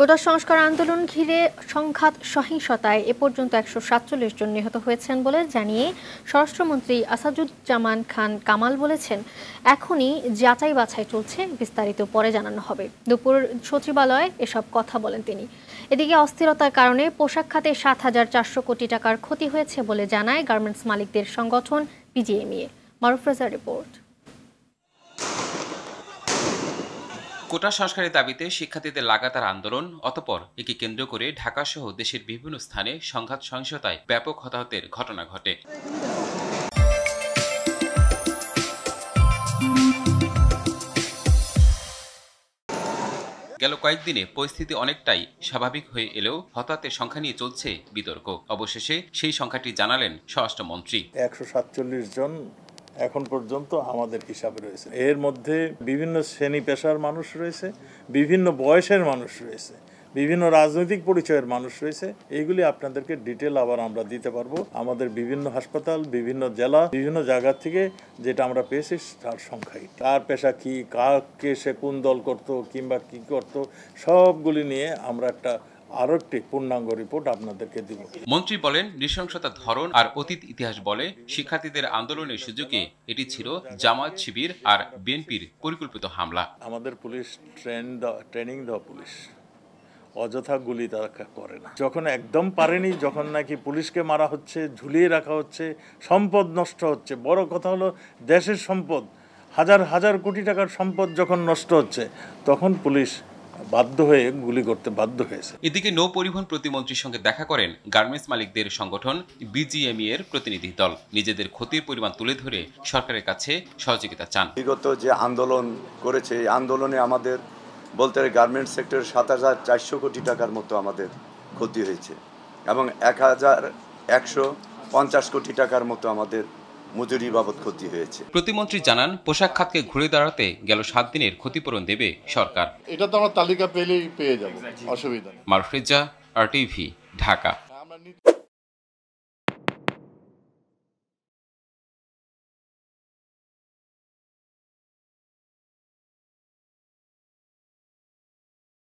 কোটা সংস্কার আন্দোলন ঘিরে সংঘাত সহিংসতায় এ পর্যন্ত ১৪৭ জন নিহত হয়েছেন বলে জানিয়ে স্বরাষ্ট্রমন্ত্রী আসাদুজ্জামান খান কামাল বলেছেন, এখনই যাচাই বাছাই চলছে, বিস্তারিত পরে জানানো হবে। দুপুর সচিবালয়ে এসব কথা বলেন তিনি। এদিকে অস্থিরতার কারণে পোশাক খাতে ৭,৪০০ কোটি টাকার ক্ষতি হয়েছে বলে জানায় গার্মেন্টস মালিকদের সংগঠন বিজিএমইএ। মারুফ রাজার রিপোর্ট। কোটা সংস্কারের দাবিতে শিক্ষার্থীদের লাগাতার আন্দোলন, অতঃপর একে কেন্দ্র করে ঢাকাসহ দেশের বিভিন্ন স্থানে সংঘাত সহিংসতায় ব্যাপক হতাহতের ঘটনা ঘটে। গেল কয়েকদিনে পরিস্থিতি অনেকটাই স্বাভাবিক হয়ে এলেও হতাহতের সংখ্যা নিয়ে চলছে বিতর্ক। অবশেষে সেই সংখ্যাটি জানালেন স্বরাষ্ট্রমন্ত্রী। ১৪৭ জন এখন পর্যন্ত আমাদের হিসাবে রয়েছে। এর মধ্যে বিভিন্ন শ্রেণী পেশার মানুষ রয়েছে, বিভিন্ন বয়সের মানুষ রয়েছে, বিভিন্ন রাজনৈতিক পরিচয়ের মানুষ রয়েছে। এইগুলি আপনাদেরকে ডিটেল আবার আমরা দিতে পারবো। আমাদের বিভিন্ন হাসপাতাল, বিভিন্ন জেলা, বিভিন্ন জায়গা থেকে যেটা আমরা পেয়েছি তার সংখ্যাই, কার পেশা কি, কাকে সে কোন দল করত কিংবা কি করত, সবগুলি নিয়ে আমরা একটা আরো একটি পূর্ণাঙ্গ রিপোর্ট আপনাদেরকে দিব। মন্ত্রী বলেন, নৃশংসতার ধরন আর অতীত ইতিহাস বলে শিক্ষার্থীদের আন্দোলনের সুযোগে এটি ছিল জামায়াত শিবির আর বিএনপির পরিকল্পিত হামলা। আমাদের পুলিশ ট্রেনিং দেওয়া পুলিশ, অযথা গুলি তারা করে না। যখন একদম পারেনি, যখন নাকি পুলিশকে মারা হচ্ছে, ঝুলিয়ে রাখা হচ্ছে, সম্পদ নষ্ট হচ্ছে, বড় কথা হলো দেশের সম্পদ, হাজার হাজার কোটি টাকার সম্পদ যখন নষ্ট হচ্ছে, তখন পুলিশ বাধ্য হয়ে গুলি করতে বাধ্য হয়েছে। এদিকে নৌ পরিবহন প্রতিমন্ত্রীর সঙ্গে দেখা করেন গার্মেন্টস মালিকদের সংগঠন বিজিএমইএ এর প্রতিনিধি দল। নিজেদের ক্ষতির পরিমাণ তুলে ধরে সরকারের কাছে সহযোগিতা চান। বিগত যে আন্দোলন করেছে, এই আন্দোলনে আমাদের বলতে গার্মেন্টস সেক্টরের ৭,৪০০ কোটি টাকার মতো আমাদের ক্ষতি হয়েছে এবং ১,১৫০ কোটি টাকার মতো আমাদের মজুরি বাবদ ক্ষতি হয়েছে। প্রতিমন্ত্রী জানান, পোশাক খাতকে ঘুরে দাঁড়াতে গেল ৭ দিনের ক্ষতিপূরণ দেবে সরকার। এটা তো আমরা তালিকা পেলেই পেয়ে যাব, অসুবিধা নেই। মারুফ রাজা, RTV, ঢাকা।